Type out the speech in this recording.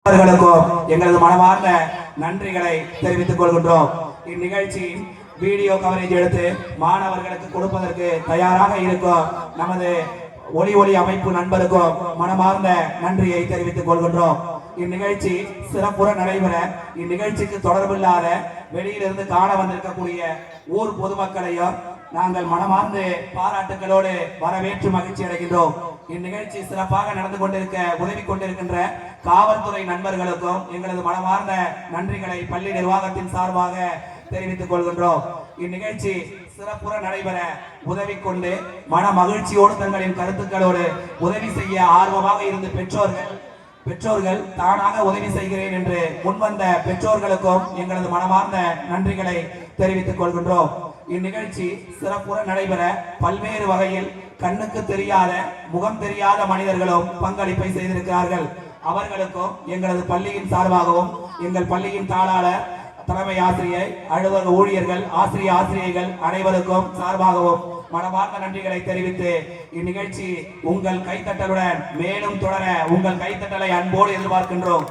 அவர்களுக்கும் எங்களது மனமார்ந்த நன்றிகளை தெரிவித்துக் கொள்கின்றோம். இந்நிகழ்ச்சி வீடியோ கவரேஜ் எடுத்து மாணவர்களுக்கு கொடுப்பதற்கு தயாராக இருக்கும் நமது ஒளி அமைப்பு நண்பருக்கும் மனமார்ந்த நன்றியை தெரிவித்துக் கொள்கின்றோம். இந்நிகழ்ச்சி சிறப்புற நடைபெற இந்நிகழ்ச்சிக்கு தொடர்பில்லாத வெளியிலிருந்து காண வந்திருக்கக்கூடிய ஊர் பொதுமக்களையும் நாங்கள் மனமார்ந்து பாராட்டுகளோடு வரவேற்று மகிழ்ச்சி அடைகின்றோம். இந்நிகழ்ச்சி சிறப்பாக நடந்து கொண்டிருக்க உதவி கொண்டிருக்கின்ற காவல்துறை நண்பர்களுக்கும் எங்களது மனமார்ந்த நன்றிகளை பள்ளி நிர்வாகத்தின் சார்பாக தெரிவித்துக் கொள்கின்றோம். இந்நிகழ்ச்சி சிறப்புற நடைபெற உதவி கொண்டு மன மகிழ்ச்சியோடு தங்களின் கருத்துக்களோடு உதவி செய்ய ஆர்வமாக இருந்து பெற்றோர்கள் தானாக உதவி செய்கிறேன் என்று முன்வந்த பெற்றோர்களுக்கும் எங்களது மனமார்ந்த நன்றிகளை தெரிவித்துக் கொள்கின்றோம். இந்நிகழ்ச்சி சிறப்புற நடைபெற பல்வேறு வகையில் கண்ணுக்கு தெரியாத முகம் தெரியாத மனிதர்களும் பங்களிப்பை செய்திருக்கிறார்கள். அவர்களுக்கும் எங்களது பள்ளியின் சார்பாகவும் எங்கள் பள்ளியின் தாளாளர் தலைமை ஆசிரியை அலுவலக ஊழியர்கள் ஆசிரியைகள் அனைவருக்கும் சார்பாகவும் மனமார்ந்த நன்றிகளை தெரிவித்து இந்நிகழ்ச்சி உங்கள் கைத்தட்டலுடன் மேலும் தொடர உங்கள் கைத்தட்டலை அன்போடு எதிர்பார்க்கின்றோம்.